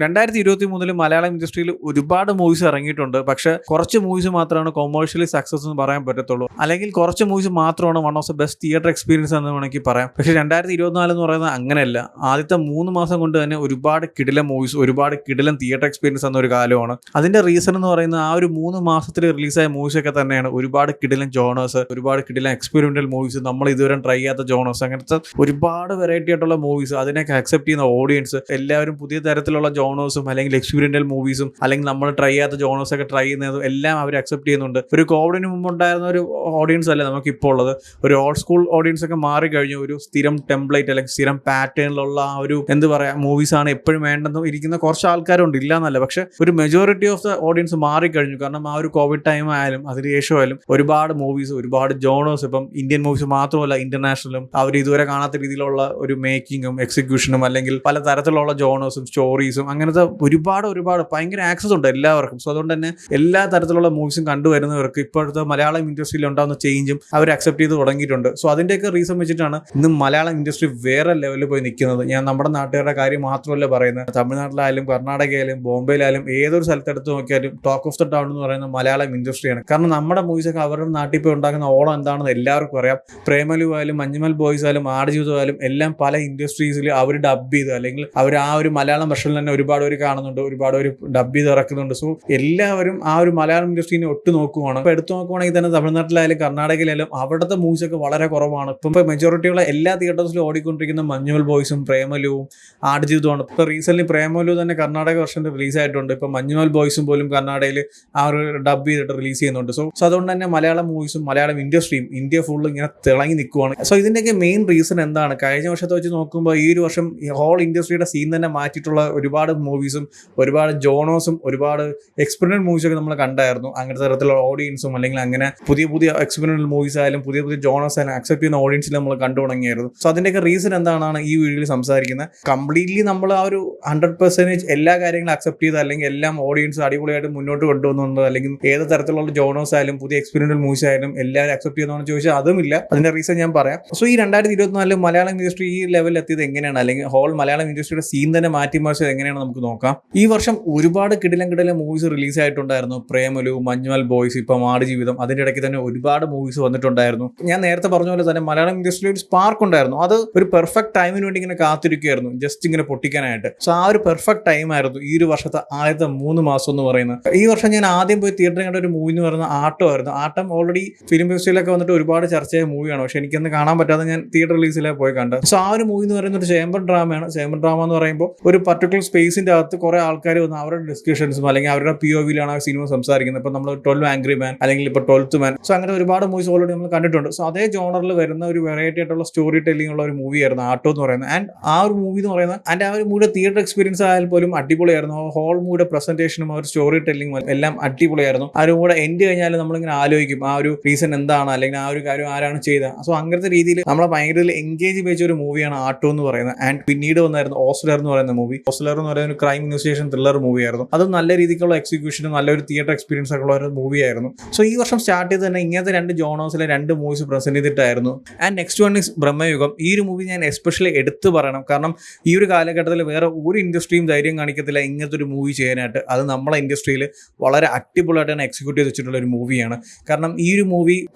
2023 മലയാളം ഇൻഡസ്ട്രിയിൽ ഒരുപാട് മൂവീസ് ഇറങ്ങിയിട്ടുണ്ട്. പക്ഷെ കുറച്ച് മൂവീസ് മാത്രമാണ് കൊമേഴ്ഷ്യലി സക്സസ് എന്ന് പറയാൻ പറ്റത്തുള്ളൂ. അല്ലെങ്കിൽ കുറച്ച് മൂവീസ് മാത്രമാണ് one of the best theatre experience എന്ന് വേണമെങ്കിൽ പറയാം. പക്ഷേ 2024 എന്ന് പറയുന്നത് അങ്ങനെയല്ല. ആദ്യത്തെ 3 മാസം കൊണ്ട് തന്നെ ഒരുപാട് കിടിലൻ മൂവീസ്, ഒരുപാട് കിടിലൻ തിയേറ്റർ എക്സ്പീരിയൻസ് എന്നൊരു കാലമാണ്. അതിന്റെ റീസൺ എന്ന് പറയുന്നത് ആ ഒരു 3 മാസത്തിൽ റിലീസായ മൂവീസ് ഒക്കെ തന്നെയാണ് ഒരുപാട് കിടിലൻ ജോണേഴ്സ്, ഒരുപാട് കിടിലൻ എക്സ്പെരിമെന്റൽ മൂവീസ്, നമ്മൾ ഇതുവരെ ട്രൈ ചെയ്യാത്ത ജോണേഴ്സ്, അങ്ങനത്തെ ഒരുപാട് വെറൈറ്റി ആയിട്ടുള്ള മൂവീസ്, അതിനൊക്കെ അക്സെപ്റ്റ് ചെയ്യുന്ന ഓഡിയൻസ് എല്ലാവരും പുതിയ തരത്തിലുള്ള ജോണേഴ്സും അല്ലെങ്കിൽ എക്സ്പെരിമെന്റൽ മൂവീസും അല്ലെങ്കിൽ നമ്മൾ ട്രൈ ചെയ്യാത്ത ജോണേഴ്സ് ഒക്കെ ട്രൈ ചെയ്യുന്നതും എല്ലാം അവർ അക്സെപ്റ്റ് ചെയ്യുന്നുണ്ട്. ഒരു കോവിഡിന് മുമ്പ് ഉണ്ടായിരുന്ന ഒരു ഓഡിയൻസ് അല്ല നമുക്ക് ഇപ്പോൾ ഉള്ളത്. ഒരു ഓൾഡ് സ്കൂൾ ഓഡിയൻസ് ഒക്കെ മാറിക്കഴിഞ്ഞു. ഒരു സ്ഥിരം ടെംപ്ലേറ്റ് അല്ലെങ്കിൽ സ്ഥിരം പാറ്റേണിലുള്ള ആ ഒരു എന്ത് പറയാ മൂവീസ് ആണ് എപ്പോഴും വേണ്ടെന്ന് ഇരിക്കുന്ന കുറച്ച് ആൾക്കാരുണ്ട്, ഇല്ല എന്നല്ല. പക്ഷെ ഒരു മെജോറിറ്റി ഓഫ് ദ ഓഡിയൻസ് മാറിക്കഴിഞ്ഞു. കാരണം ആ ഒരു കോവിഡ് ടൈം ആയാലും അതിനുശേഷമായാലും ഒരുപാട് മൂവീസ്, ഒരുപാട് ജോണേഴ്സ്, ഇപ്പം ഇന്ത്യൻ മൂവീസ് മാത്രമല്ല ഇന്റർനാഷണലും അവർ ഇതുവരെ കാണാത്ത രീതിയിലുള്ള ഒരു മേക്കിങ്ങും എക്സിക്യൂഷനും അല്ലെങ്കിൽ പല തരത്തിലുള്ള ജോണേഴ്സും സ്റ്റോറീസും അങ്ങനത്തെ ഒരുപാട് ഭയങ്കര ആക്സസ് ഉണ്ട് എല്ലാവർക്കും. സോ അതുകൊണ്ട് തന്നെ എല്ലാ തരത്തിലുള്ള മൂവീസും കണ്ടുവരുന്നവർക്ക് ഇപ്പോഴത്തെ മലയാളം ഇൻഡസ്ട്രിയിൽ ഉണ്ടാകുന്ന ചേഞ്ചും അവർ അക്സെപ്റ്റ് ചെയ്ത് തുടങ്ങിയിട്ടുണ്ട്. സോ അതിൻ്റെയൊക്കെ റീസൺ വെച്ചിട്ടാണ് ഇന്ന് മലയാളം ഇൻഡസ്ട്രി വേറെ ലെവലിൽ പോയി നിൽക്കുന്നത്. ഞാൻ നമ്മുടെ നാട്ടുകാരുടെ കാര്യം മാത്രമല്ല പറയുന്നത്. തമിഴ്നാട്ടിലായാലും കർണാടകയിലായാലും ബോംബെയിലായാലും ഏതൊരു സ്ഥലത്തെടുത്ത് നോക്കിയാലും ടോക്ക് ഓഫ് ദ ടൗൺ എന്ന് പറയുന്നത് മലയാളം ഇൻഡസ്ട്രിയാണ്. കാരണം നമ്മുടെ മൂവീസൊക്കെ അവരുടെ നാട്ടിൽ പോയി ഉണ്ടാക്കുന്ന ഓളം എന്താണെന്ന് എല്ലാവർക്കും അറിയാം. പ്രേമലു ആയാലും മഞ്ഞുമൽ ബോയ്സ് ആയാലും ആടുജീവിതം ആയാലും എല്ലാം പല ഇൻഡസ്ട്രീസിൽ അവർ ഡബ് ചെയ്ത് അല്ലെങ്കിൽ അവർ ആ ഒരു മലയാളം വെർഷനിൽ തന്നെ ഒരുപാട് പേര് കാണുന്നുണ്ട്, ഒരുപാട് പേര് ഡബ് ചെയ്ത് ഇറക്കുന്നുണ്ട്. സോ എല്ലാവരും ആ ഒരു മലയാളം ഇൻഡസ്ട്രീനെ ഒട്ടു നോക്കുവാണ്. ഇപ്പോൾ എടുത്തു നോക്കുവാണെങ്കിൽ തന്നെ തമിഴ്നാട്ടിലായാലും കർണാടകയിലായാലും അവിടുത്തെ മൂവീസൊക്കെ വളരെ കുറവാണ്. ഇപ്പം മെജോറിറ്റിയുള്ള എല്ലാ തിയേറ്റേഴ്സിലും ഓടിക്കൊണ്ടിരിക്കുന്ന മഞ്ഞുമൽ ബോയ്സും പ്രേമലുവും ആടുജീവിതമാണ്. ഇപ്പോൾ റീസെന്റ് പ്രേമലു തന്നെ കർണാടക വെർഷനിൽ റിലീസ് ആയിട്ടുണ്ട്. ഇപ്പം മഞ്ഞുമൽ ബോയ്സും പോലും കർണാടകയിൽ ആ ഒരു ഡബ് ചെയ്തിട്ട് റിലീസ് ചെയ്യുന്നുണ്ട്. സോ അതുകൊണ്ട് തന്നെ മലയാളം മൂവീസും മലയാളം ഇൻഡസ്ട്രിയും ഇന്ത്യ ഫുള്ള് ഇങ്ങനെ തിളങ്ങി നിൽക്കുവാണ്. സോ ഇതിൻ്റെയൊക്കെ മെയിൻ റീസൺ എന്താണ്? കഴിഞ്ഞ വർഷത്തെ വെച്ച് നോക്കുമ്പോൾ ഈ ഒരു വർഷം ഹോൾ ഇൻഡസ്ട്രിയുടെ സീൻ തന്നെ മാറ്റിയിട്ടുള്ള ഒരുപാട് മൂവീസും ഒരുപാട് ജോണേഴ്സും ഒരുപാട് എക്സ്പെരിമെന്റൽ മൂവീസൊക്കെ നമ്മൾ കണ്ടായിരുന്നു. അങ്ങനത്തെ തരത്തിലുള്ള ഓഡിയൻസും അല്ലെങ്കിൽ അങ്ങനെ പുതിയ എക്സ്പെരിമെന്റൽ മൂവീസ് ആയാലും പുതിയ ജോണേഴ്സ് ആയാലും അക്സെപ്റ്റ് ചെയ്യുന്ന ഓഡിയൻസിൽ നമ്മൾ കണ്ടു തുടങ്ങിയായിരുന്നു. സോ അതിൻ്റെയൊക്കെ റീസൺ എന്താണെന്നാണ് ഈ വീഡിയോയിൽ സംസാരിക്കുന്നത്. കംപ്ലീറ്റ്ലി നമ്മൾ ആ ഒരു 100% എല്ലാ കാര്യങ്ങളും അക്സെപ്റ്റ് ചെയ്ത് അല്ലെങ്കിൽ എല്ലാം ഓഡിയൻസ് അടിപൊളിയായിട്ട് മുന്നോട്ട് കൊണ്ടുവന്നുണ്ട് അല്ലെങ്കിൽ ഏത് തരത്തിലുള്ള ജോണേഴ്സ് ആയാലും പുതിയ എക്സ്പെരിമെന്റൽ മൂവീസ് ആയാലും എല്ലാവരും അക്സെപ്റ്റ് ചെയ്യുന്നതെന്ന് ചോദിച്ചാൽ അതുമില്ല. അതിന്റെ റീസൺ ഞാൻ പറയാം. സോ ഈ 2024 മലയാളം ഇൻഡസ്ട്രി ഈ ലെവലിൽ എത്തിയത് എങ്ങനെയാണ്, അല്ലെങ്കിൽ ഹോൾ മലയാളം ഇൻഡസ്ട്രിയുടെ സീൻ തന്നെ മാറ്റിമറിച്ചത് എങ്ങനെയാണ് നമുക്ക് നോക്കാം. ഈ വർഷം ഒരുപാട് കിടിലൻ മൂവീസ് റിലീസ് ആയിട്ടുണ്ടായിരുന്നു. പ്രേമലു, മഞ്ഞുമൽ ബോയ്സ്, ഇപ്പം ആടുജീവിതം, അതിന്റെ ഇടയ്ക്ക് തന്നെ ഒരുപാട് മൂവീസ് വന്നിട്ടുണ്ടായിരുന്നു. ഞാൻ നേരത്തെ പറഞ്ഞ പോലെ തന്നെ മലയാളം ഇൻഡസ്ട്രിയിൽ ഒരു സ്പാർക്ക് ഉണ്ടായിരുന്നു. അത് ഒരു പെർഫെക്റ്റ് ടൈമിന് വേണ്ടി ഇങ്ങനെ കാത്തിരിക്കുകയായിരുന്നു, ജസ്റ്റ് ഇങ്ങനെ പൊട്ടിക്കാനായിട്ട്. സോ ആ ഒരു പെർഫെക്റ്റ് ടൈം ആയിരുന്നു ഈ ഒരു വർഷത്തെ ആദ്യത്തെ 3 മാസം എന്ന് പറയുന്നത്. ഈ വർഷം ഞാൻ ആദ്യം പോയി തിയേറ്ററിൽ കണ്ട ഒരു മൂവി എന്ന് പറയുന്നത് ആട്ടമായിരുന്നു. ആട്ടം ഓൾറെഡി ഫിലിം ഫെസ്റ്റിവലൊക്കെ വന്നിട്ട് ഒരുപാട് ചർച്ചയായ മൂവിയാണ്. പക്ഷെ എനിക്കൊന്ന് കാണാൻ പറ്റാതെ ഞാൻ തിയേറ്റർ റിലീസിലാണ് പോയി കണ്ടത്. സോ ആ ഒരു മൂവി എന്ന് പറയുന്നത് ഒരു ചേംബർ ഡ്രാമയാണ്. ചേംബർ ഡ്രാമ എന്ന് പറയുമ്പോൾ ഒരു പർട്ടിക്കുലർ സ്പേസിന്റെ അകത്ത് കുറെ ആൾക്കാർ വന്ന് അവരുടെ ഡിസ്കഷൻസും അല്ലെങ്കിൽ അവരുടെ POVയിലാണ് ആ സിനിമ സംസാരിക്കുന്നത്. ഇപ്പൊ നമ്മൾ 12 ആംഗ്രി മാൻ അല്ലെങ്കിൽ ഇപ്പോൾ 12th മാൻ, സോ അങ്ങനെ ഒരുപാട് മൂവീസ് ഓൾറെഡി നമ്മൾ കണ്ടിട്ടുണ്ട്. സോ അതേ ജോണറിൽ വരുന്ന ഒരു വെറൈറ്റി ആയിട്ടുള്ള സ്റ്റോറി ടെല്ലിംഗ് ഉള്ള ഒരു മൂവിയായിരുന്നു ആട്ടോ എന്ന് പറയുന്നത്. ആൻഡ് ആ ഒരു മൂവി എന്ന് പറയുന്നത് ആൻഡ് ആ ഒരു മൂവിയുടെ തിയേറ്റർ എക്സ്പീരിയൻസ് ആയാൽ പോലും അടിപൊളിയായിരുന്നു. ഹോൾ മൂവിയുടെ പ്രസന്റേഷനും ആ ഒരു സ്റ്റോറി ടെല്ലിംഗും എല്ലാം അടിപൊളിയായിരുന്നു. ആ ഒരു കൂടെ എൻഡ് കഴിഞ്ഞാൽ നമ്മളിങ്ങനെ ആലോചിക്കും ആ ഒരു റീസൺ എന്താണ് അല്ലെങ്കിൽ ആ ഒരു കാര്യം ആരാണ് ചെയ്തത്. സോ അങ്ങനത്തെ രീതിയിൽ നമ്മളെ ഭയങ്കര എൻഗേജ് വെച്ച ഒരു മൂവിയാണ് ആട്ടോ എന്ന് പറയുന്നത്. ആൻഡ് പിന്നീട് വന്നായിരുന്നു ഓസ്ലർ എന്ന് പറയുന്ന മൂവി. ഓസ്ലർ എന്ന് പറയുന്ന ഒരു ക്രൈം ഇൻവെസ്റ്റിഗേഷൻ ത്രില്ലർ മൂവിയായിരുന്നു. അതും നല്ല രീതിക്കുള്ള എക്സിക്യൂഷനും നല്ലൊരു തിയേറ്റർ എക്സ്പീരിയൻസ് ഒക്കെ ഉള്ള ഒരു മൂവിയായിരുന്നു. സോ ഈ വർഷം സ്റ്റാർട്ട് ചെയ്ത് തന്നെ ഇങ്ങനത്തെ 2 ജോണേഴ്സിലെ 2 മൂവീസ് പ്രസന്റ് ചെയ്തിട്ടായിരുന്നു. And next one is Bramayugam. ഈ ഒരു മൂവി ഞാൻ എസ്പെഷ്യലി എടുത്തു പറയണം. കാരണം ഈ ഒരു കാലഘട്ടത്തിൽ വേറെ ഒരു ഇൻഡസ്ട്രിയും ധൈര്യം കാണിക്കത്തില്ല ഇങ്ങനത്തെ ഒരു മൂവി ചെയ്യാനായിട്ട്. അത് നമ്മളെ ഇൻഡസ്ട്രിയിൽ വളരെ അടിപൊളിയായിട്ട് തന്നെ എക്സിക്യൂട്ട് ചെയ്ത് വെച്ചിട്ടുള്ള ഒരു മൂവിയാണ്. കാരണം ഈ ഒരു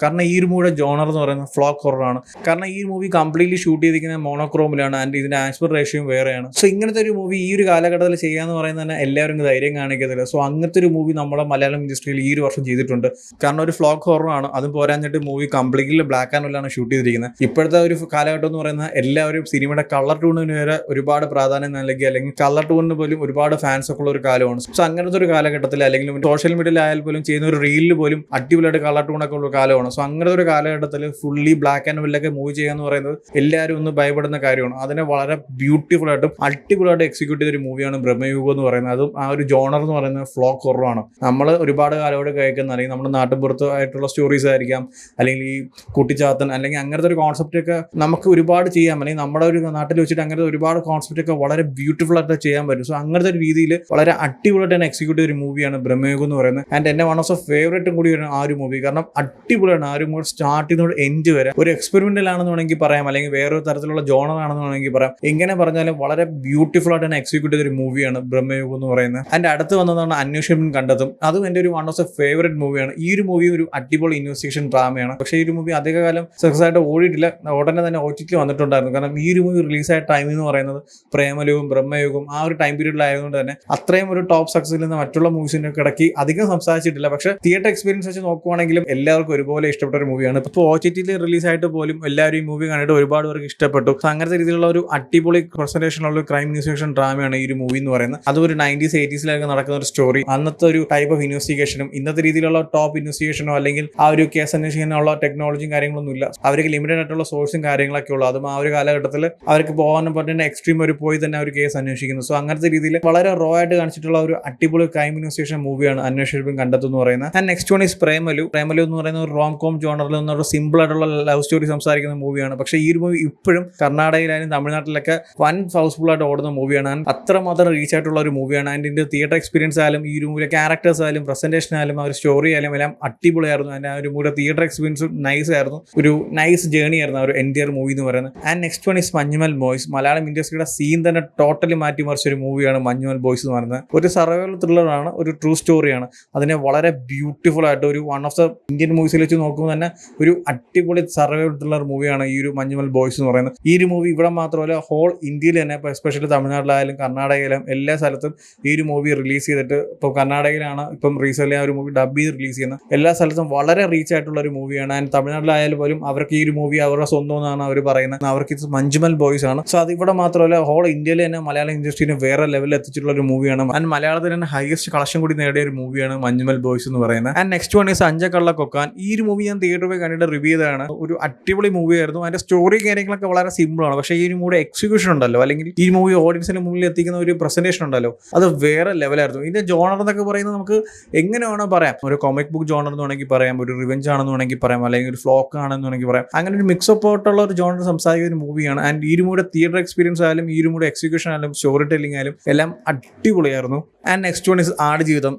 മൂവിയുടെ ജോണർ എന്ന് പറയുന്നത് ഫ്ലോക്ക് ഹൊററാണ്. കാരണം ഈ മൂവി കംപ്ലീറ്റ്ലി ഷൂട്ട് ചെയ്തിരിക്കുന്നത് മോണോക്രോമിലാണ് ആൻഡ് ഇതിന്റെ ആസ്പെക്ട് റേഷ്യോയും വേറെയാണ്. സോ ഇങ്ങനത്തെ ഒരു മൂവി ഈ ഒരു കാലഘട്ടത്തിൽ ചെയ്യാന്ന് പറയുന്നത് തന്നെ എല്ലാവരും ധൈര്യം കാണിക്കത്തില്ല. സോ അങ്ങനത്തെ ഒരു മൂവി നമ്മളെ മലയാളം ഇൻഡസ്ട്രിയിൽ ഈ ഒരു വർഷം ചെയ്തിട്ടുണ്ട്. കാരണം ഒരു ഫ്ലോക്ക് ഹൊററാണ്. അതും പോരാഞ്ഞിട്ട് മൂവി കംപ്ലീറ്റ്ലി ബ്ലാക്ക് ആൻഡ് വൈറ്റിലാണ് ഷൂട്ട് ചെയ്തിരിക്കുന്നത്. ഇപ്പോഴത്തെ ഒരു കാലഘട്ടം എന്ന് പറയുന്നത് എല്ലാവരും സിനിമയുടെ കളർ ടൂണിന് വരെ ഒരുപാട് പ്രാധാന്യം നൽകി അല്ലെങ്കിൽ കളർ ടൂണിന് പോലും ഒരുപാട് ഫാൻസ് ഒക്കെ ഉള്ള ഒരു കാലമാണ്. സോ അങ്ങനത്തെ ഒരു കാലഘട്ടത്തിൽ അല്ലെങ്കിൽ സോഷ്യൽ മീഡിയയിൽ ആയാൽ പോലും ചെയ്യുന്ന ഒരു റീലിൽ പോലും അടിപൊളിയായിട്ട് കളർ ടൂണൊക്കെ ഉള്ള കാലമാണ്. സോ അങ്ങനത്തെ ഒരു കാലഘട്ടത്തിൽ ഫുള്ളി ബ്ലാക്ക് ആൻഡ് വൈറ്റിലൊക്കെ മൂവി ചെയ്യാന്ന് പറയുന്നത് എല്ലാവരും ഒന്ന് ഭയപ്പെടുന്ന കാര്യമാണ്. അതിനെ വളരെ ബ്യൂട്ടിഫുൾ ആയിട്ടും അടിപൊളിയായിട്ട് എക്സിക്യൂട്ട് ചെയ്തൊരു മൂവിയാണ് ബ്രഹ്മയുഗം എന്ന് പറയുന്നത്. അതും ആ ഒരു ജോണർ എന്ന് പറയുന്നത് ഫ്ലോക്ക് ഹൊററാണ്. നമ്മൾ ഒരുപാട് കാലത്തോട് കേൾക്കുന്ന അല്ലെങ്കിൽ നമ്മുടെ നാട്ടിൻപുറത്ത് ആയിട്ടുള്ള സ്റ്റോറീസ് ആയിരിക്കാം അല്ലെങ്കിൽ ഈ കുട്ടിച്ചാത്തൻ അല്ലെങ്കിൽ അങ്ങനത്തെ ഒരു കോൺസെപ്റ്റ് ഒക്കെ നമുക്ക് ഒരുപാട് ചെയ്യാം. അല്ലെങ്കിൽ നമ്മുടെ ഒരു നാട്ടിൽ വെച്ചിട്ട് അങ്ങനത്തെ ഒരുപാട് കോൺസെപ്റ്റ് ഒക്കെ വളരെ ബ്യൂട്ടിഫുൾ ആയിട്ട് ചെയ്യാൻ പറ്റും. സോ അങ്ങനത്തെ ഒരു രീതിയിൽ വളരെ അടിപൊളിയായിട്ട് തന്നെ എക്സിക്യൂട്ട് ചെയ്ത ഒരു മൂവിയാണ് ബ്രഹ്മയുഗം എന്ന് പറയുന്നത്. ആൻഡ് എന്നെ വൺ ഓഫ് ദ ഫേവറേറ്റും കൂടിയാണ് ആ ഒരു മൂവി. കാരണം അടിപൊളിയാണ്. ആ ഒരു മൂവി സ്റ്റാർട്ട് ചെയ്യുന്നതോട് എൻഡ് വരെ ഒരു എക്സ്പെരിമെന്റൽ ആണെന്ന് വേണമെങ്കിൽ പറയാം അല്ലെങ്കിൽ വേറൊരു തരത്തിലുള്ള ജോണർ ആണെന്ന് വേണമെങ്കിൽ പറയാം. എങ്ങനെ പറഞ്ഞാലും വളരെ ബ്യൂട്ടിഫുൾ ആയിട്ട് തന്നെ എക്സിക്യൂട്ട് ചെയ്തൊരു മൂവിയാണ് ബ്രഹ്മയുഗം എന്ന് പറയുന്നത്. അതിന്റെ അടുത്ത് വന്നതാണ് അന്വേഷണം കണ്ടെത്തും. അതും എൻ്റെ ഒരു വൺ ഓഫ് ദ ഫേവറേറ്റ് മൂവിയാണ്. ഈ ഒരു മൂവി ഒരു അടിപൊളി ഇൻവെസ്റ്റിഗേഷൻ ഡ്രാമയാണ്. പക്ഷേ ഈ ഒരു മൂവി അധികകാലം സക്സസ് ആയിട്ട് ഓടിയിട്ടില്ല. ഉടനെ തന്നെ OTT വന്നിട്ടുണ്ടായിരുന്നു. കാരണം ഈ ഒരു മൂവി റിലീസായ ടൈം എന്ന് പറയുന്നത് പ്രേമലുവും ബ്രഹ്മയുഗവും ആ ഒരു ടൈം പീരീഡിലായതുകൊണ്ട് തന്നെ അത്രയും ഒരു ടോപ്പ് സക്സസിൽ നിന്ന് മറ്റുള്ള മൂവീസിന്റെ ഇടയ്ക്ക് അധികം സംസാരിച്ചിട്ടില്ല. പക്ഷേ തിയേറ്റർ എക്സ്പീരിയൻസ് വെച്ച് നോക്കുവാണെങ്കിലും എല്ലാവർക്കും ഒരുപോലെ ഇഷ്ടപ്പെട്ട ഒരു മൂവിയാണ്. ഇപ്പോൾ OTT റിലീസായിട്ട് പോലും എല്ലാവരും ഈ മൂവി കണ്ടിട്ട് ഒരുപാട് പേർക്ക് ഇഷ്ടപ്പെട്ടു. അങ്ങനത്തെ രീതിയിലുള്ള ഒരു അടിപൊളി പ്രസന്റേഷനുള്ള ഒരു ക്രൈം ഇൻവെസ്റ്റിഗേഷൻ ഡ്രാമയാണ് ഈ ഒരു മൂവി എന്ന് പറയുന്നത്. അതും ഒരു 90s 80s നടക്കുന്ന ഒരു സ്റ്റോറി. അന്നത്തെ ഒരു ടൈപ്പ് ഓഫ് ഇൻവെസ്റ്റിഗേഷനും ഇന്നത്തെ രീതിയിലുള്ള ടോപ്പ് ഇൻവെസ്റ്റിഗേഷനോ അല്ലെങ്കിൽ ആ ഒരു കേസ് അന്വേഷിക്കാനുള്ള ടെക്നോളജിയും കാര്യങ്ങളൊന്നും ഇല്ല. അവർക്ക് ലിമിറ്റഡ് ആയിട്ടുള്ള സോഴ്സും കാര്യങ്ങളൊക്കെ ഉള്ളൂ. അതും ആ ഒരു കാലഘട്ടത്തിൽ അവർക്ക് പോകാൻ പറ്റുന്ന എക്സ്ട്രീം ഒരു പോയി തന്നെ ഒരു കേസ് അന്വേഷിക്കുന്നു. സോ അങ്ങനത്തെ രീതിയിൽ വളരെ റോ ആയിട്ട് കാണിച്ചിട്ടുള്ള ഒരു അടിപൊളി ക്രൈം ഇൻവെസ്റ്റിഗേഷൻ മൂവിയാണ് അന്വേഷണം കണ്ടെത്തുന്നു പറയുന്നത്. And next one is Premalu എന്ന് പറയുന്ന ഒരു റോം കോം ജോണറിൽ നിന്നൊരു സിമ്പിൾ ആയിട്ടുള്ള ലവ് സ്റ്റോറി സംസാരിക്കുന്ന മൂവിയാണ്. പക്ഷേ ഈ ഒരു മൂവി ഇപ്പോഴും കർണാടകയിലായാലും തമിഴ്നാട്ടിലൊക്കെ വൻ ഹൗസ്ഫുൾ ആയിട്ട് ഓടുന്ന മൂവിയാണ്. അത്രമാത്രം റീച്ച് ആയിട്ടുള്ള ഒരു മൂവിയാണ്. ആൻഡ് ഇതിന്റെ തിയേറ്റർ എക്സ്പീരിയൻസ് ആയാലും ഈ ഒരു മൂവിയിലെ ക്യാരക്ടേഴ്സ് ആയാലും പ്രസന്റേഷൻ ആയാലും ആ ഒരു സ്റ്റോറി ആയാലും എല്ലാം അടിപൊളിയായിരുന്നു. അതിന്റെ ആ ഒരു മൂവിയുടെ തിയേറ്റർ എക്സ്പീരിയൻസ് നൈസ് ആയിരുന്നു. ഒരു നൈസ് ജേണി ആയിരുന്നു ആ ഒരു എൻഡിയർ മൂവി എന്ന് പറയുന്നത്. And next one is Manjummel boys. Malayalam ഇൻഡസ്ട്രിയുടെ സീൻ തന്നെ ടോട്ടലി മാറ്റിമറിച്ച ഒരു മൂവിയാണ് മഞ്ഞുമൽ ബോയ്സ് എന്ന് പറയുന്നത്. ഒരു സർവൈവൽ ത്രില്ലറാണ്, ഒരു ട്രൂ സ്റ്റോറിയാണ്. അതിനെ വളരെ ബ്യൂട്ടിഫുൾ ആയിട്ട് ഒരു വൺ ഓഫ് ദ ഇന്ത്യൻ മൂവീസിൽ വെച്ച് നോക്കുമ്പോൾ തന്നെ ഒരു അടിപൊളി സർവൈവൽ ത്രില്ലർ മൂവിയാണ് ഈ ഒരു മഞ്ഞുമൽ ബോയ്സ് എന്ന് പറയുന്നത്. ഈ ഒരു മൂവി ഇവിടെ മാത്രമല്ല ഹോൾ ഇന്ത്യയിൽ തന്നെ, ഇപ്പോൾ എസ്പെഷ്യലി തമിഴ്നാട്ടിലായാലും കർണാടകയിലും എല്ലാ സ്ഥലത്തും ഈ ഒരു മൂവി റിലീസ് ചെയ്തിട്ട്, ഇപ്പോൾ കർണാടകയിലാണ് ഇപ്പം റീസെന്റ് ആ ഒരു മൂവി ഡബ് ചെയ്ത് റിലീസ് ചെയ്യുന്നത്. എല്ലാ സ്ഥലത്തും വളരെ റീച്ച് ആയിട്ടുള്ള ഒരു മൂവിയാണ്. ആൻഡ് തമിഴ്നാട്ടിലായാലും പോലും അവർക്ക് ഈ ഒരു മൂവി അവരുടെ സ്വന്തം എന്നാണ് അവർ പറയുന്നത്. അവർക്ക് ഇത് മഞ്ജുമൽ ബോയ്സ് ആണ്. സോ അത് ഇവിടെ മാത്രമല്ല ഹോൾ ഇന്ത്യയിൽ തന്നെ മലയാളം ഇൻഡസ്ട്രീനെ വേറെ ലെവലിൽ എത്തിച്ചിട്ടുള്ള ഒരു മൂവിയാണ്. ആൻഡ് മലയാളത്തിൽ തന്നെ ഹയസ്റ്റ് കളക്ഷൻ കൂടി നേടിയ ഒരു മൂവിയാണ് മഞ്ജുമൽ ബോയ്സ് എന്ന് പറയുന്നത്. And next one is Anchakkallakokkan. ഈ ഒരു മൂവി ഞാൻ തിയേറ്ററിൽ പോയി കണ്ടിട്ട് റിവ്യൂ ചെയ്തതാണ്. ഒരു അടിപൊളി മൂവി ആയിരുന്നു. അതിന്റെ സ്റ്റോറി കാര്യങ്ങളൊക്കെ വളരെ സിമ്പിൾ ആണ്. പക്ഷേ ഈ ഒരു മൂവിയുടെ എക്സിക്യൂഷൻ ഉണ്ടല്ലോ, അല്ലെങ്കിൽ ഈ മൂവി ഓഡിയൻസിന് മുന്നിൽ എത്തിക്കുന്ന ഒരു പ്രസന്റേഷൻ ഉണ്ടല്ലോ, അത് വേറെ ലെവലായിരുന്നു. ഇതിന്റെ ജോണർ എന്നൊക്കെ പറയുന്നത് നമുക്ക് എങ്ങനെ വേണോ പറയാം. ഒരു കോമിക് ബുക്ക് ജോണർ എന്ന് വേണമെങ്കിൽ പറയാം, ഒരു റിവെഞ്ച് ആണെന്ന് വേണമെങ്കിൽ പറയാം, അല്ലെങ്കിൽ ഒരു ഫ്ലോക്ക് ആണെന്ന് വേണമെങ്കിൽ പറയാം. അങ്ങനെ ഒരു മിക്സ് അപ്പ് ആയിട്ടുള്ള ഒരു ജോണർ സംസാരിക്കുന്ന ഒരു മൂവിയാണ്. ആൻഡ് ഈ മൂവിയുടെ തിയേറ്റർ എക്സ്പീരിയൻസ് ആയാലും ഈ മൂവിയുടെ എക്സിക്യൂഷൻ ആയാലും സ്റ്റോറി ടെല്ലിംഗ് ആയാലും എല്ലാം അടിപൊളിയായിരുന്നു. And next one is Aadujeevitham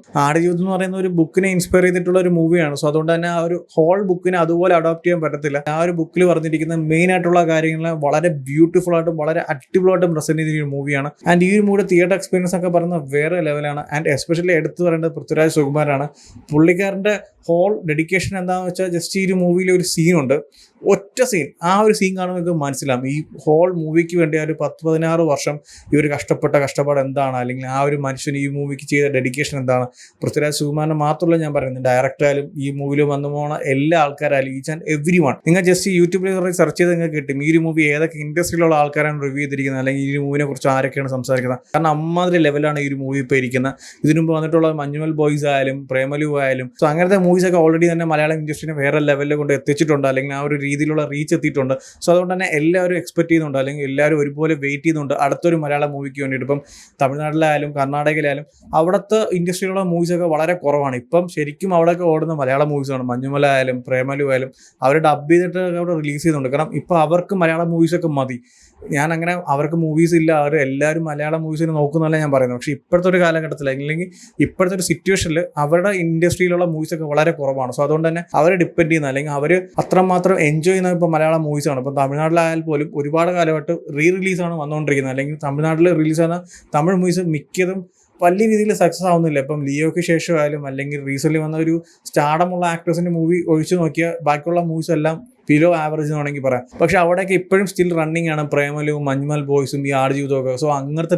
എന്ന് പറയുന്ന ഒരു ബുക്കിനെ ഇൻസ്പയർ ചെയ്തിട്ടുള്ള ഒരു മൂവിയാണ്. സോ അതുകൊണ്ട് തന്നെ ആ ഒരു ഹോൾ ബുക്കിനെ അതുപോലെ അഡോപ്റ്റ് ചെയ്യാൻ പറ്റത്തില്ല. ആ ഒരു ബുക്കിൽ പറഞ്ഞിരിക്കുന്ന മെയിൻ ആയിട്ടുള്ള കാര്യങ്ങൾ വളരെ ബ്യൂട്ടിഫുൾ ആയിട്ടും വളരെ അടിപൊളിയായിട്ടും പ്രസന്റ് ചെയ്തിരിക്കുന്ന മൂവിയാണ്. ആൻഡ് ഈ മൂവിയുടെ തിയേറ്റർ എക്സ്പീരിയൻസ് ഒക്കെ പറയുന്ന വേറെ ലെവലാണ്. ആൻഡ് എസ്പെഷ്യലി എടുത്തു പറയേണ്ടത് പൃഥ്വിരാജ് സുകുമാരാണ്. പുള്ളിക്കാരൻ്റെ ഹോൾ ഡെഡിക്കേഷൻ എന്താണെന്ന് വെച്ചാൽ ജസ്റ്റ് ഈ ഒരു മൂവിയിൽ ഒരു സീനുണ്ട്, ഒറ്റ സീൻ. ആ ഒരു സീൻ കാണുമ്പോൾ നിങ്ങൾക്ക് മനസ്സിലാവും ഈ ഹോൾ മൂവിക്ക് വേണ്ടി ആ ഒരു 10-16 വർഷം ഈ ഒരു കഷ്ടപ്പാട് എന്താണ്, അല്ലെങ്കിൽ ആ ഒരു മനുഷ്യൻ ഈ മൂവിക്ക് ചെയ്ത ഡെഡിക്കേഷൻ എന്താണ്. പൃഥ്വിരാജ് സുകുമാരനെ മാത്രമല്ല ഞാൻ പറയുന്നത്, ഡയറക്ടറായാലും ഈ മൂവിയിൽ വന്നു പോകുന്ന എല്ലാ ആൾക്കാരായാലും ഈച്ച് ആൻഡ് എവ്രി വൺ. നിങ്ങൾ ജസ്റ്റ് യൂട്യൂബിൽ സെർച്ച് ചെയ്ത് നിങ്ങൾക്ക് കിട്ടും ഈ ഒരു മൂവി ഏതൊക്കെ ഇൻഡസ്ട്രിയിലുള്ള ആൾക്കാരാണ് റിവ്യൂ ചെയ്തിരിക്കുന്നത്, അല്ലെങ്കിൽ ഈ ഒരു മൂവിനെ കുറിച്ച് ആരൊക്കെയാണ് സംസാരിക്കുന്നത്. കാരണം അമ്മാതിരി ലെവലാണ് ഈ ഒരു മൂവി ഇപ്പോൾ ഇരിക്കുന്നത്. ഇതിനു മുമ്പ് വന്നിട്ടുള്ള മഞ്ഞുമൽ ബോയ്സ് ആയാലും പ്രേമലു ആയാലും സോ അങ്ങനത്തെ മൂവീസൊക്കെ ഓൾറെഡി തന്നെ മലയാളം ഇൻഡസ്ട്രീനെ വേറെ ലെവലിൽ കൊണ്ട് എത്തിച്ചിട്ടുണ്ട്, അല്ലെങ്കിൽ ആ ഒരു രീതിയിലുള്ള റീച്ച് എത്തിയിട്ടുണ്ട്. സോ അതുകൊണ്ട് തന്നെ എല്ലാവരും എക്സ്പെക്ട് ചെയ്യുന്നുണ്ട്, അല്ലെങ്കിൽ എല്ലാവരും ഒരുപോലെ വെയിറ്റ് ചെയ്യുന്നുണ്ട് അടുത്തൊരു മലയാളം മൂവിക്ക് വേണ്ടിയിട്ട്. ഇപ്പം തമിഴ്നാട്ടിലായാലും കർണാടകയിലായാലും അവിടുത്തെ ഇൻഡസ്ട്രിയിലുള്ള മൂവീസൊക്കെ വളരെ കുറവാണ്. ഇപ്പം ശരിക്കും അവിടെയൊക്കെ ഓടുന്ന മലയാളം മൂവീസാണ്. മഞ്ഞുമല ആയാലും പ്രേമലു ആയാലും അവർ ഡബ് ചെയ്തിട്ട് അവിടെ റിലീസ് ചെയ്യുന്നുണ്ട്. കാരണം ഇപ്പോൾ അവർക്ക് മലയാളം മൂവീസൊക്കെ മതി. ഞാൻ അങ്ങനെ അവർക്ക് മൂവീസ് ഇല്ല, അവർ എല്ലാവരും മലയാളം മൂവീസിനെ നോക്കുന്നതല്ല ഞാൻ പറയുന്നത്. പക്ഷേ ഇപ്പോഴത്തെ ഒരു കാലഘട്ടത്തിൽ അല്ലെങ്കിൽ ഇപ്പോഴത്തെ ഒരു സിറ്റുവേഷനിൽ അവരുടെ ഇൻഡസ്ട്രിയിലുള്ള മൂവീസൊക്കെ വളരെ കുറവാണ്. സോ അതുകൊണ്ട് തന്നെ അവർ ഡിപ്പെൻഡ് ചെയ്യുന്ന, അല്ലെങ്കിൽ അവർ അത്രമാത്രം എൻജോയ് ചെയ്യുന്ന ഇപ്പോൾ മലയാളം മൂവീസാണ്. ഇപ്പോൾ തമിഴ്നാട്ടിലായാൽ പോലും ഒരുപാട് കാലമായിട്ട് റിലീസാണ് വന്നുകൊണ്ടിരിക്കുന്നത്, അല്ലെങ്കിൽ തമിഴ്നാട്ടിൽ റിലീസാകുന്ന തമിഴ് മൂവീസ് മിക്കതും വലിയ രീതിയിൽ സക്സസ് ആവുന്നില്ല. ഇപ്പം ലിയോയ്ക്ക് ശേഷമായാലും അല്ലെങ്കിൽ റീസെൻ്റ്ലി വന്ന ഒരു സ്റ്റാർഡമുള്ള ആക്ടേഴ്സിൻ്റെ മൂവി ഒഴിച്ചു നോക്കിയാൽ ബാക്കിയുള്ള മൂവീസ് എല്ലാം ബിലോ ആവറേജ് എന്ന് വേണമെങ്കിൽ പറയാം. പക്ഷെ അവിടെയൊക്കെ ഇപ്പോഴും സ്റ്റിൽ റണ്ണിങ് ആണ് പ്രേമലുവും മഞ്ജുമൽ ബോയ്സും ഈ ആടുജീവിതമൊക്കെ. സോ അങ്ങനത്തെ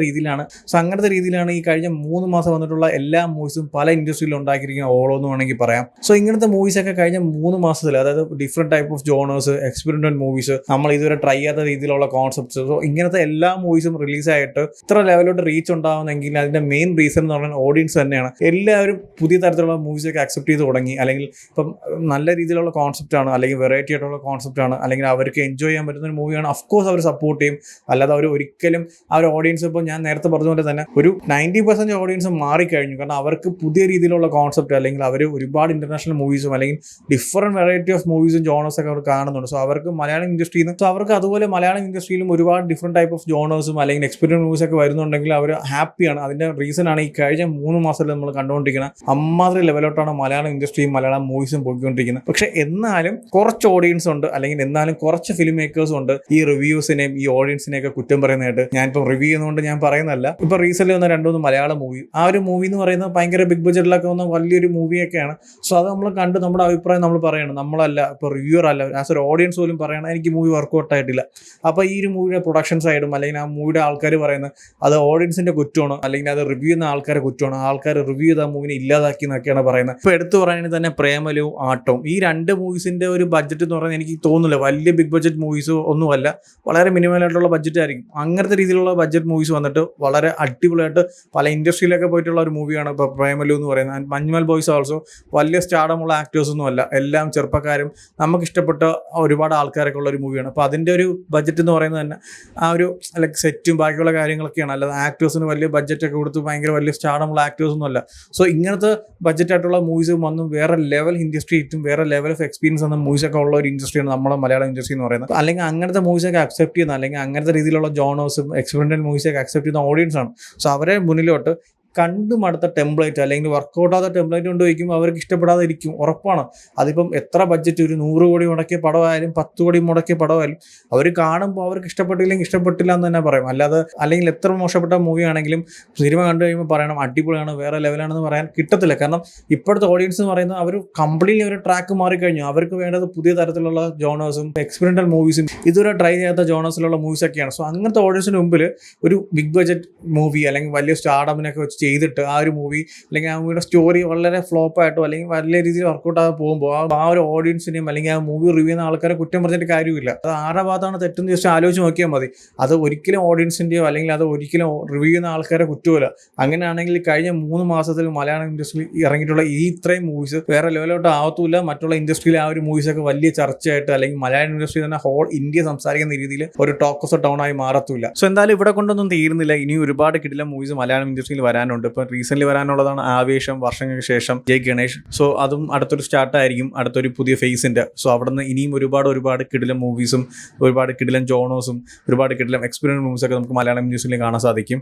രീതിയിലാണ് ഈ കഴിഞ്ഞ 3 മാസം വന്നിട്ടുള്ള എല്ലാ മൂവീസും പല ഇൻഡസ്ട്രിയിലും ഉണ്ടാക്കിയിരിക്കുന്ന ഓളോ എന്ന് വേണമെങ്കിൽ പറയാം. സോ ഇങ്ങനത്തെ മൂവീസൊക്കെ കഴിഞ്ഞ 3 മാസത്തിൽ, അതായത് different type of genres, experimental movies, നമ്മൾ ഇതുവരെ ട്രൈ ചെയ്യാത്ത രീതിയിലുള്ള കോൺസെപ്റ്റ്സ്, സോ ഇങ്ങനത്തെ എല്ലാ മൂവീസും റിലീസായിട്ട് ഇത്ര ലെവലോട്ട് റീച്ച് ഉണ്ടാവുന്നെങ്കിൽ അതിൻ്റെ മെയിൻ റീസൺ എന്ന് പറഞ്ഞാൽ ഓഡിയൻസ് തന്നെയാണ്. എല്ലാവരും പുതിയ തരത്തിലുള്ള മൂവീസൊക്കെ അക്സെപ്റ്റ് ചെയ്ത് തുടങ്ങി, അല്ലെങ്കിൽ ഇപ്പം നല്ല രീതിയിലുള്ള കോൺസെപ്റ്റാണ്, അല്ലെങ്കിൽ വെറൈറ്റി ആയിട്ടുള്ള കോൺസെപ്റ്റാണ്, അല്ലെങ്കിൽ അവർക്ക് എൻജോയ് ചെയ്യാൻ പറ്റുന്ന ഒരു മൂവിയാണ്. അഫ്കോഴ്സ് അവർ സപ്പോർട്ട് ചെയ്യും. അല്ലാതെ അവർ ഒരിക്കലും ആ ഒരു ഓഡിയൻസ്, ഇപ്പോൾ ഞാൻ നേരത്തെ പറഞ്ഞ പോലെ തന്നെ ഒരു 90% ഓഡിയൻസ് മാറിക്കഴിഞ്ഞു. കാരണം അവർക്ക് പുതിയ രീതിയിലുള്ള കോൺസെപ്റ്റ്, അല്ലെങ്കിൽ അവർ ഒരുപാട് ഇന്റർനാഷണൽ മൂവീസും അല്ലെങ്കിൽ ഡിഫറെൻറ്റ് വെറൈറ്റി ഓഫ് മൂവീസും ജോണേഴ്സൊക്കെ അവർ കാണുന്നുണ്ട്. സോ അവർക്ക് മലയാളം ഇൻഡസ്ട്രിയിൽ നിന്ന്, സോ അവർക്ക് അതുപോലെ മലയാളം ഇൻഡസ്ട്രിയിലും ഒരുപാട് ഡിഫറെൻറ്റ് ടൈപ്പ് ഓഫ് ജോണേഴ്സും അല്ലെങ്കിൽ എക്സ്പെരിമെൻ്റ് മൂവീസൊക്കെ വരുന്നുണ്ടെങ്കിൽ അവർ ഹാപ്പിയാണ്. അതിൻ്റെ റീസണാണ് ഈ കഴിഞ്ഞ 3 മാസത്തിൽ നമ്മൾ കണ്ടുകൊണ്ടിരിക്കുന്നത് അമ്മാതിരി ലെവലോട്ടാണ് മലയാളം ഇൻഡസ്ട്രിയും മലയാളം മൂവീസും പോയിക്കൊണ്ടിരിക്കുന്നത്. പക്ഷേ എന്നാലും കുറച്ച് ഓഡിയൻസ് ഉണ്ട്, അല്ലെങ്കിൽ എന്നാലും കുറച്ച് ഫിലിം മേക്കേഴ്സും ഉണ്ട് ഈ റിവ്യൂസിനെയും ഈ ഓഡിയൻസിനെയൊക്കെ കുറ്റം പറയുന്നതായിട്ട്. ഞാനിപ്പോൾ റിവ്യൂ ചെയ്യുന്നതുകൊണ്ട് ഞാൻ പറയുന്നതല്ല. ഇപ്പോൾ റീസെന്റ് വന്ന 2-3 മലയാളം മൂവി, ആ ഒരു മൂവി എന്ന് പറയുന്നത് ഭയങ്കര ബിഗ് ബഡ്ജറ്റിലൊക്കെ വന്ന വലിയൊരു മൂവിയൊക്കെയാണ്. സോ അത് നമ്മൾ കണ്ട് നമ്മുടെ അഭിപ്രായം നമ്മൾ പറയണം. നമ്മളല്ല ഇപ്പോൾ റിവ്യൂർ അല്ല, ആസ് ഒരു ഓഡിയൻസ് പോലും പറയണം എനിക്ക് മൂവി വർക്കൗട്ട് ആയിട്ടില്ല. അപ്പോൾ ഈ ഒരു മൂവിയുടെ പ്രൊഡക്ഷൻ സൈഡും അല്ലെങ്കിൽ ആ മൂവിയുടെ ആൾക്കാർ പറയുന്നത് അത് ഓഡിയൻസിന്റെ കുറ്റമാണ്, അല്ലെങ്കിൽ അത് റിവ്യൂ ചെയ്യുന്ന ആൾക്കാരെ കുറ്റമാണ്, ആൾക്കാർ റിവ്യൂ ചെയ്ത മൂവിനെ ഇല്ലാതാക്കി എന്നൊക്കെയാണ് പറയുന്നത്. ഇപ്പോൾ എടുത്തു പറയുകയാണെങ്കിൽ തന്നെ പ്രേമലവും ആട്ടവും, ഈ 2 മൂവീസിന്റെ ഒരു ബഡ്ജറ്റ് എന്ന് പറയുന്നത് എനിക്ക് തോന്നുന്നില്ല വലിയ ബിഗ് ബഡ്ജറ്റ് മൂവീസ് ഒന്നുമല്ല, വളരെ മിനിമൽ ആയിട്ടുള്ള ബഡ്ജറ്റ് ആയിരിക്കും. അങ്ങനത്തെ രീതിയിലുള്ള ബഡ്ജറ്റ് മൂവീസ് വന്നിട്ട് വളരെ അടിപൊളിയായിട്ട് പല ഇൻഡസ്ട്രിയിലൊക്കെ പോയിട്ടുള്ള ഒരു മൂവിയാണ് ഇപ്പോൾ പ്രേമലു എന്ന് പറയുന്നത്. ആൻഡ് മഞ്ജുമൽ ബോയ്സ് ഓൾസോ വലിയ സ്റ്റാർഡമുള്ള ആക്ടേഴ്സ് ഒന്നും അല്ല, എല്ലാം ചെറുപ്പക്കാരും നമുക്ക് ഇഷ്ടപ്പെട്ട ഒരുപാട് ആൾക്കാരൊക്കെ ഉള്ള ഒരു മൂവിയാണ്. അപ്പോൾ അതിൻ്റെ ഒരു ബഡ്ജറ്റ് എന്ന് പറയുന്നത് തന്നെ ആ ഒരു ലൈക്ക് സെറ്റും ബാക്കിയുള്ള കാര്യങ്ങളൊക്കെയാണ്, അല്ലാതെ ആക്ടേഴ്സിന് വലിയ ബഡ്ജറ്റൊക്കെ കൊടുത്ത് ഭയങ്കര വലിയ സ്റ്റാർഡമുള്ള ആക്ടേഴ്സ് ഒന്നും അല്ല. സോ ഇങ്ങനത്തെ ബഡ്ജറ്റായിട്ടുള്ള മൂവീസ് വന്നും വേറെ ലെവൽ ഇൻഡസ്ട്രി ഇട്ടും വേറെ ലെവൽ ഓഫ് എക്സ്പീരിയൻസ് എന്ന മൂവീസൊക്കെ ഉള്ള ഒരു ഇൻഡസ്ട്രിയാണ് നമ്മുടെ മലയാളം ഇൻഡസ്ട്രി എന്ന് പറയുന്നത്. അല്ലെങ്കിൽ അങ്ങനത്തെ മൂവീസൊക്കെ അക്സെപ്റ്റ് ചെയ്യുന്ന, അല്ലെങ്കിൽ അങ്ങനത്തെ രീതിയിലുള്ള ജോണേഴ്സും എക്സ്പെരിമെന്റൽ മൂവീസൊക്കെ അക്സെപ്റ്റ് ചെയ്യുന്ന ഓഡിയൻസ് ആണ്. സോ അവരെ മുന്നിലോട്ട് കണ്ടും അടുത്ത ടെംപ്ലേറ്റ് അല്ലെങ്കിൽ വർക്കൗട്ടാത്ത ടെംപ്ലേറ്റ് കൊണ്ട് വയ്ക്കുമ്പോൾ അവർക്ക് ഇഷ്ടപ്പെടാതെ ഇരിക്കും, ഉറപ്പാണ്. അതിപ്പം എത്ര ബഡ്ജറ്റ്, ഒരു 100 കോടി മുടക്കിയ പടമായാലും 10 കോടി മുടക്കിയ പടമായാലും അവർ കാണുമ്പോൾ അവർക്ക് ഇഷ്ടപ്പെട്ടില്ലെങ്കിൽ ഇഷ്ടപ്പെട്ടില്ല എന്ന് തന്നെ പറയും. അല്ലാതെ അല്ലെങ്കിൽ എത്ര മോശപ്പെട്ട മൂവി ആണെങ്കിലും സിനിമ കണ്ടു കഴിയുമ്പോൾ പറയണം അടിപൊളിയാണ്, വേറെ ലെവലാണെന്ന് പറയാൻ കിട്ടത്തില്ല. കാരണം ഇപ്പോഴത്തെ ഓഡിയൻസ് എന്ന് പറയുന്നത് അവർ കംപ്ലീറ്റ്ലി ഒരു ട്രാക്ക് മാറിക്കഴിഞ്ഞു. അവർക്ക് വേണ്ടത് പുതിയ തരത്തിലുള്ള ജോണേഴ്സും എക്സ്പെരിമെന്റൽ മൂവീസും ഇതുവരെ ട്രൈ ചെയ്യാത്ത ജോണേഴ്സിലുള്ള മൂവീസൊക്കെയാണ്. സോ അങ്ങനത്തെ ഓഡിയൻസിന് മുമ്പിൽ ഒരു ബിഗ് ബഡ്ജറ്റ് മൂവി അല്ലെങ്കിൽ വലിയ സ്റ്റാർഡമിനൊക്കെ വെച്ച് ചെയ്തിട്ട് ആ ഒരു മൂവി അല്ലെങ്കിൽ ആ മൂവിയുടെ സ്റ്റോറി വളരെ ഫ്ലോപ്പായിട്ടോ അല്ലെങ്കിൽ വലിയ രീതിയിൽ വർക്കൗട്ട് ആകാതെ പോകുമ്പോൾ ആ ഒരു ഓഡിയൻസിനെയും അല്ലെങ്കിൽ ആ മൂവി റിവ്യൂ ചെയ്യുന്ന ആൾക്കാരെ കുറ്റം പറഞ്ഞിട്ട് കാര്യമില്ല. അത് ആരുടെ ഭാഗത്താണ് തെറ്റെന്ന് ജസ്റ്റ് ആലോചിച്ച് നോക്കിയാൽ മതി. അത് ഒരിക്കലും ഓഡിയൻസിൻ്റെയോ അല്ലെങ്കിൽ അത് ഒരിക്കലും റിവ്യൂ ചെയ്യുന്ന ആൾക്കാരെ കുറ്റമല്ല. അങ്ങനെയാണെങ്കിൽ കഴിഞ്ഞ 3 മാസത്തിൽ മലയാളം ഇൻഡസ്ട്രിയിൽ ഇറങ്ങിയിട്ടുള്ള ഈ ഇത്രയും മൂവീസ് വേറെ ലെവലോട്ട് ആവത്തുമില്ല. മറ്റുള്ള ഇൻഡസ്ട്രിയിലെ ആ ഒരു മൂവീസൊക്കെ വലിയ ചർച്ചയായിട്ട് അല്ലെങ്കിൽ മലയാളം ഇൻഡസ്ട്രി തന്നെ ഹോൾ ഇന്ത്യ സംസാരിക്കുന്ന രീതിയിൽ ഒരു ടോക്ക് ഓഫ് ടൗൺ ആയി മാറത്തില്ല. സോ എന്തായാലും ഇവിടെ കൊണ്ടൊന്നും തീരുന്നില്ല. ഇനി ഒരുപാട് കിടിലൻ മൂവീസ് മലയാളം ഇൻഡസ്ട്രിയിൽ വരാനുണ്ട്. ഇപ്പം റീസെന്റ് വരാനുള്ളതാണ് ആവേശം, വർഷങ്ങൾക്ക് ശേഷം ജയ് ഗണേഷ്. സോ അതും അടുത്തൊരു സ്റ്റാർട്ടായിരിക്കും, അടുത്തൊരു പുതിയ ഫേസിന്റെ. സോ അവിടെ നിന്ന് ഇനിയും ഒരുപാട് കിടിലൻ മൂവീസും ഒരുപാട് കിടിലൻ ജോണേഴ്സും ഒരുപാട് കിടിലൻ എക്സ്പീരിയൻസ് മൂവീസൊക്കെ നമുക്ക് മലയാളം ഇൻഡസ്ട്രിയിൽ കാണാൻ സാധിക്കും.